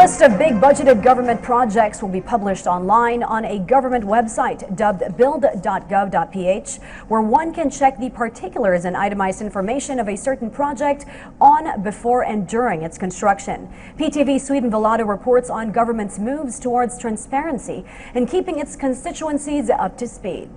list of big budgeted government projects will be published online on a government website dubbed build.gov.ph, where one can check the particulars and itemized information of a certain project on, before, and during its construction. PTV Sweden Velado reports on government's moves towards transparency and keeping its constituencies up to speed.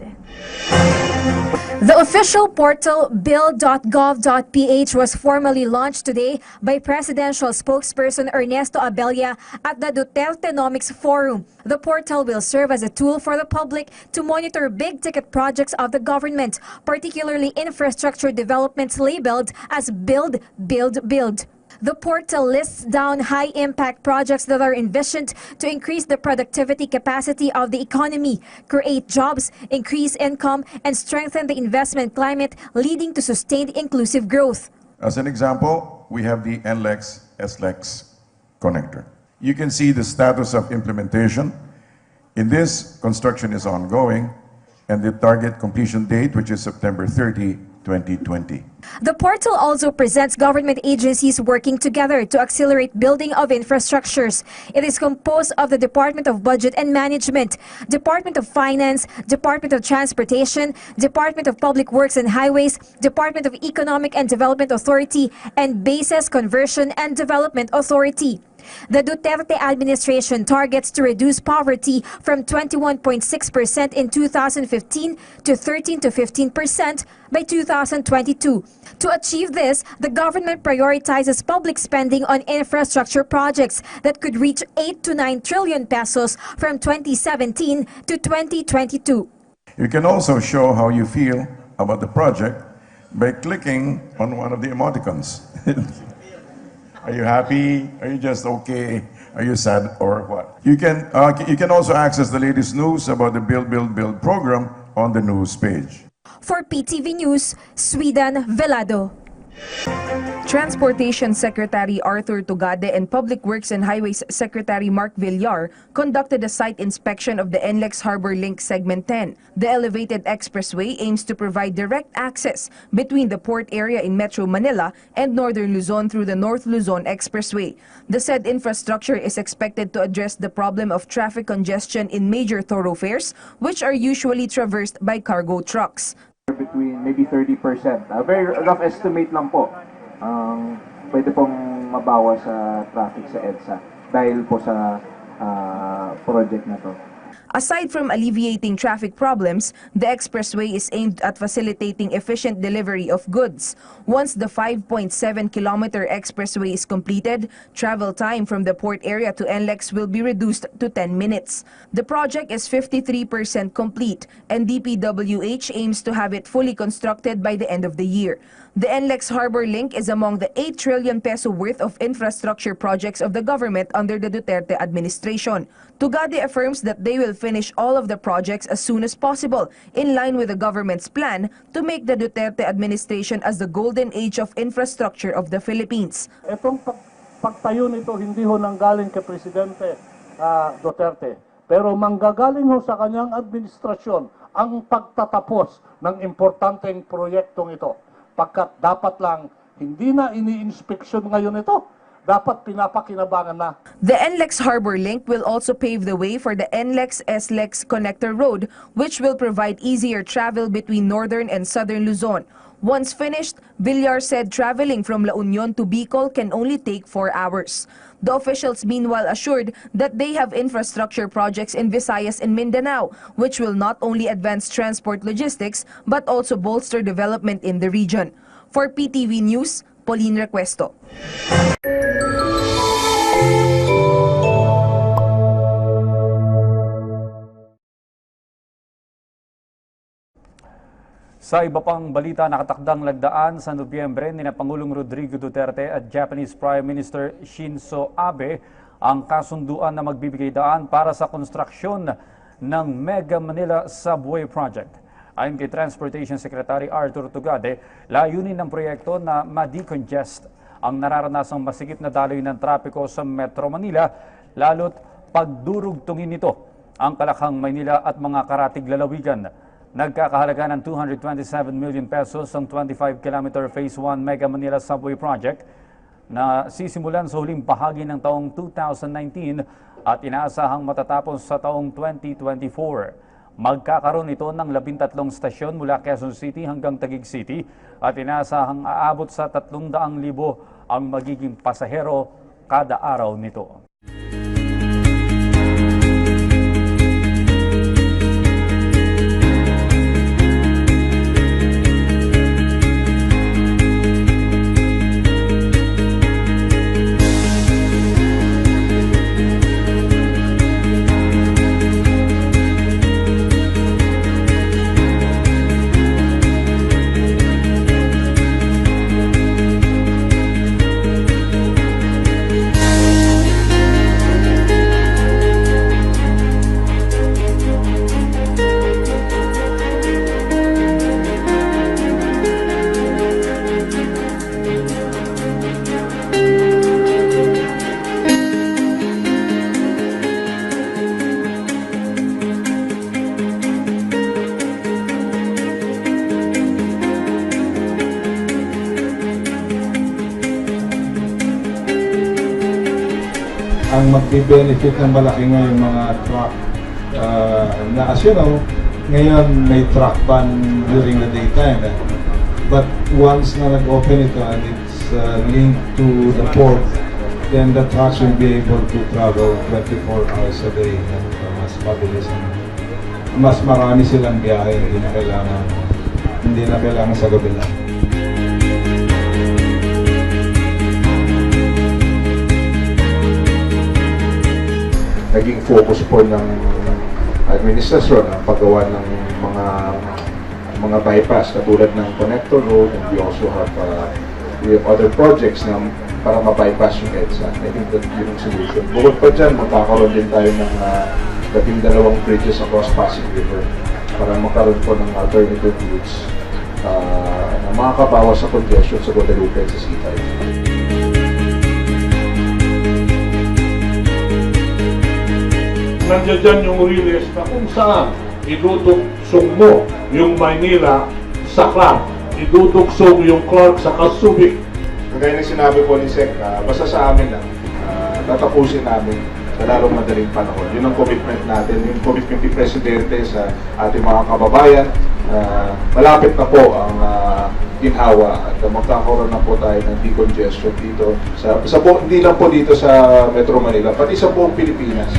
The official portal build.gov.ph was formally launched today by presidential spokesperson Ernesto Abella at the Dutertenomics Forum. The portal will serve as a tool for the public to monitor big-ticket projects of the government, particularly infrastructure developments labeled as Build, Build, Build. The portal lists down high-impact projects that are envisioned to increase the productivity capacity of the economy, create jobs, increase income, and strengthen the investment climate, leading to sustained inclusive growth. As an example, we have the NLEX-SLEX connector. You can see the status of implementation. In this, construction is ongoing, and the target completion date, which is September 30, 2020. The portal also presents government agencies working together to accelerate building of infrastructures. It is composed of the Department of Budget and Management, Department of Finance, Department of Transportation, Department of Public Works and Highways, Department of Economic and Development Authority, and Bases Conversion and Development Authority. The Duterte administration targets to reduce poverty from 21.6% in 2015 to 13 to 15% by 2022. To achieve this, the government prioritizes public spending on infrastructure projects that could reach 8 to 9 trillion pesos from 2017 to 2022. You can also show how you feel about the project by clicking on one of the emoticons. Are you happy? Are you just okay? Are you sad or what? You can also access the latest news about the Build, Build, Build program on the news page. For PTV News, Sweden Velado. Transportation Secretary Arthur Tugade and Public Works and Highways Secretary Mark Villar conducted a site inspection of the NLEX Harbor Link Segment 10. The elevated expressway aims to provide direct access between the port area in Metro Manila and Northern Luzon through the North Luzon Expressway. The said infrastructure is expected to address the problem of traffic congestion in major thoroughfares, which are usually traversed by cargo trucks. Between maybe 30%. A very rough estimate lang po. Pwede pong mabawas sa traffic sa EDSA dahil po sa project na to. Aside from alleviating traffic problems, the expressway is aimed at facilitating efficient delivery of goods. Once the 5.7-kilometer expressway is completed, travel time from the port area to NLEX will be reduced to 10 minutes. The project is 53% complete, and DPWH aims to have it fully constructed by the end of the year. The NLEX Harbor Link is among the 8 trillion peso worth of infrastructure projects of the government under the Duterte administration. Tugade affirms that they will finish all of the projects as soon as possible, in line with the government's plan to make the Duterte administration as the golden age of infrastructure of the Philippines. Itong pagtayo nito hindi ho nanggaling kay Presidente Duterte, pero manggagaling ho sa kanyang administrasyon ang pagtatapos ng importanteng proyektong ito. Pagkat dapat lang hindi na ini-inspeksyon ngayon ito, dapat pinapakinabangan na. The NLEX Harbor Link will also pave the way for the NLEX-SLEX Connector Road, which will provide easier travel between northern and southern Luzon. Once finished, Villar said traveling from La Union to Bicol can only take 4 hours. The officials meanwhile assured that they have infrastructure projects in Visayas and Mindanao, which will not only advance transport logistics but also bolster development in the region. For PTV News, Pauline Requesto. Sa iba pang balita, nakatakdang lagdaan sa Nobyembre ni Pangulong Rodrigo Duterte at Japanese Prime Minister Shinzo Abe ang kasunduan na magbibigay daan para sa konstruksyon ng Mega Manila Subway Project. Ayon kay Transportation Secretary Arthur Tugade, layunin ng proyekto na ma-decongest ang nararanasang masikip na daloy ng trapiko sa Metro Manila, lalo't pagdurugtungin nito ang Kalakhang, Maynila at mga karatig lalawigan. Nagkakahalaga ng 227 million pesos ang 25-kilometer Phase 1 Mega Manila Subway Project. na sisimulan sa huling bahagi ng taong 2019 at inaasahang matatapos sa taong 2024. Magkakaroon ito ng 13 stasyon mula Quezon City hanggang Taguig City at inaasahang aabot sa 300,000 ang magiging pasahero kada araw nito. Ang magbe-benefit ng malaki nga yung mga truck na as you know, ngayon may truck ban during the daytime. But once na nag-open ito and it's linked to the port, then the trucks will be able to travel 24 hours a day. Mas mabilis. Mas marami silang biyahe, hindi na kailangan sa gabi lang. Naging focus po ng administrasyon ang paggawa ng mga bypass katulad ng Connector Road, and we also have other projects na para ma-bypass yung EDSA. I think that yun ang solution. Bukod pa dyan, magkakaroon din tayo ng 12 bridges across Pasig River para magkaroon po ng alternative routes na makakabawas sa congestion sa Guadalupe at sa C5. Nandiyan dyan yung release na kung saan iduduksong mo yung Maynila sa Clark, iduduksong yung Clark sa Kasubik. Kagaya ng sinabi po ni Sec, basta sa amin lang, tatapusin namin sa lalong madaling panahon. Yun ang commitment natin, yung commitment ni Presidente sa ating mga kababayan. Malapit na po ang ginhawa at magkakaroon na po tayo ng decongestion dito. Hindi lang po dito sa Metro Manila, pati sa buong Pilipinas.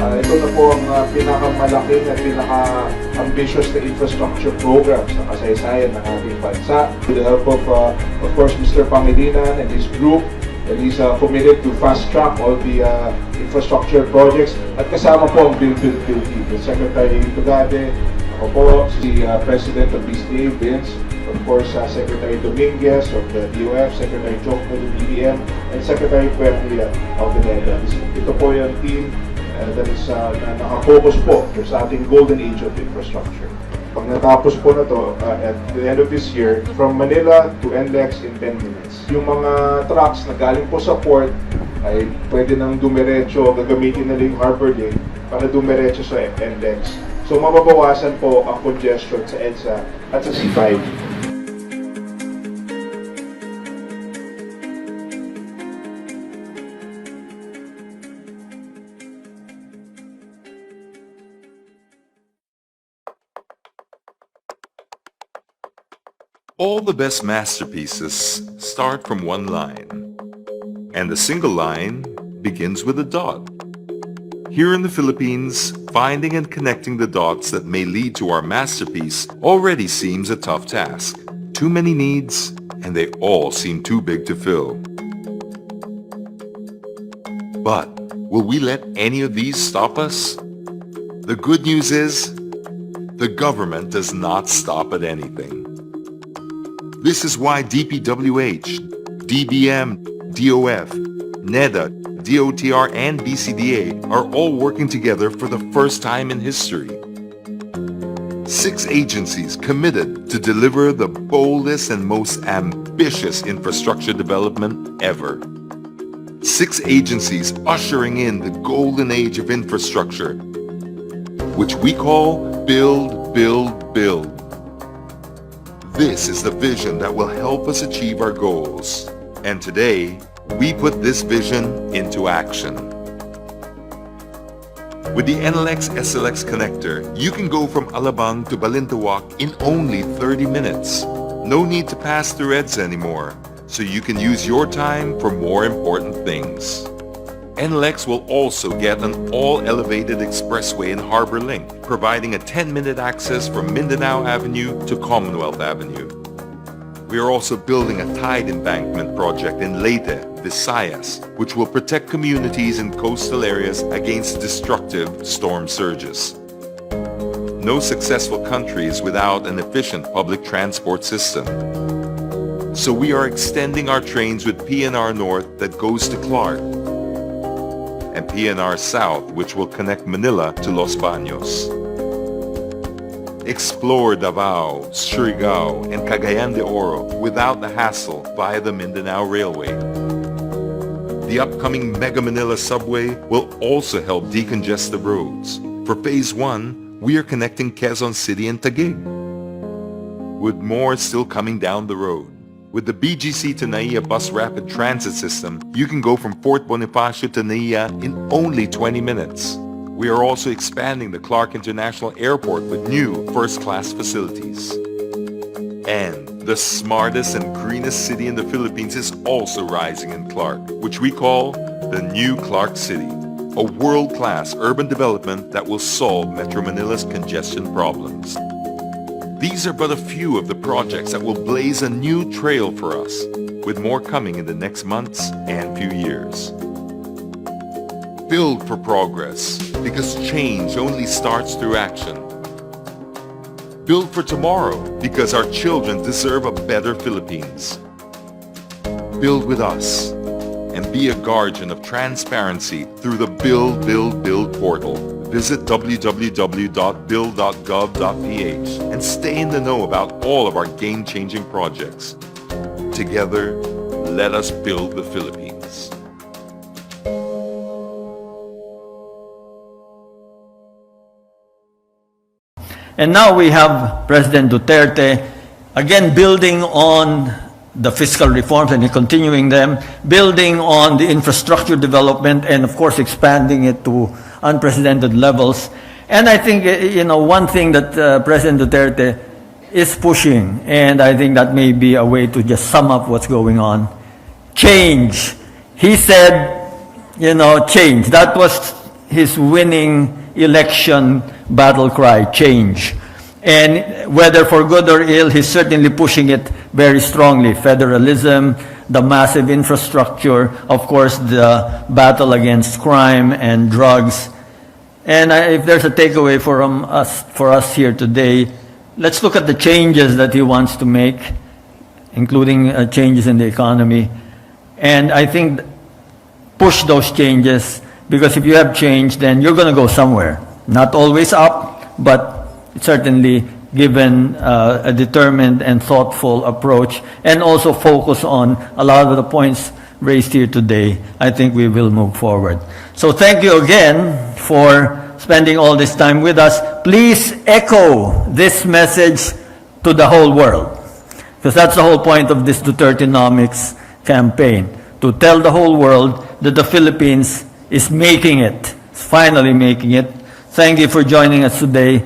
Ito na po ang pinakamalaking at pinaka-ambitious na infrastructure program sa kasaysayan ng ating bansa. With the help of course, Mr. Pangilinan and his group, and he's committed to fast-track all the infrastructure projects. At kasama po ang Build team, Secretary Tugade, ako po, si President of BCA, Vince, of course, Secretary Dominguez of the DOF, Secretary Chocno of the DBM, and Secretary Puertia of the Netherlands. Ito po yung team that is naka-focus po sa ating golden age of infrastructure. Pag natapos po na to, at the end of this year, from Manila to NLEX in 10 minutes. Yung mga trucks na galing po sa port ay pwede nang dumiretso, gagamitin na yung Harbor Day para dumiretso sa NLEX. So mababawasan po ang congestion sa EDSA at sa C5. All the best masterpieces start from one line, and the single line begins with a dot. Here in the Philippines, finding and connecting the dots that may lead to our masterpiece already seems a tough task. Too many needs, and they all seem too big to fill. But will we let any of these stop us? The good news is, the government does not stop at anything. This is why DPWH, DBM, DOF, NEDA, DOTR, and BCDA are all working together for the first time in history. 6 agencies committed to deliver the boldest and most ambitious infrastructure development ever. 6 agencies ushering in the golden age of infrastructure, which we call Build, Build, Build. This is the vision that will help us achieve our goals. And today, we put this vision into action. With the NLX SLX connector, you can go from Alabang to Balintawak in only 30 minutes. No need to pass through EDSA anymore, so you can use your time for more important things. NLX will also get an all-elevated expressway in Harbor Link, providing a 10-minute access from Mindanao Avenue to Commonwealth Avenue. We are also building a tide embankment project in Leyte, Visayas, which will protect communities in coastal areas against destructive storm surges. No successful country is without an efficient public transport system. So we are extending our trains with PNR North that goes to Clark, and PNR South, which will connect Manila to Los Baños. Explore Davao, Surigao, and Cagayan de Oro without the hassle via the Mindanao Railway. The upcoming Mega Manila subway will also help decongest the roads. For Phase 1, we are connecting Quezon City and Taguig, with more still coming down the road. With the BGC to NAIA bus rapid transit system, you can go from Fort Bonifacio to NAIA in only 20 minutes. We are also expanding the Clark International Airport with new first-class facilities. And the smartest and greenest city in the Philippines is also rising in Clark, which we call the New Clark City, a world-class urban development that will solve Metro Manila's congestion problems. These are but a few of the projects that will blaze a new trail for us, with more coming in the next months and few years. Build for progress, because change only starts through action. Build for tomorrow, because our children deserve a better Philippines. Build with us, and be a guardian of transparency through the Build, Build, Build portal. Visit www.build.gov.ph and stay in the know about all of our game-changing projects. Together, let us build the Philippines. And now we have President Duterte, again building on the fiscal reforms and continuing them, building on the infrastructure development and of course expanding it to unprecedented levels. And I think, one thing that President Duterte is pushing, and I think that may be a way to just sum up what's going on, change. He said, change. That was his winning election battle cry, change. And whether for good or ill, he's certainly pushing it very strongly. Federalism, the massive infrastructure, of course, the battle against crime and drugs. And if there's a takeaway for us here today, let's look at the changes that he wants to make, including changes in the economy. And I think push those changes, because if you have change, then you're going to go somewhere. Not always up, but certainly given a determined and thoughtful approach, and also focus on a lot of the points raised here today, I think we will move forward. So thank you again for spending all this time with us. Please echo this message to the whole world, because that's the whole point of this Dutertenomics campaign, to tell the whole world that the Philippines is making it, is finally making it. Thank you for joining us today.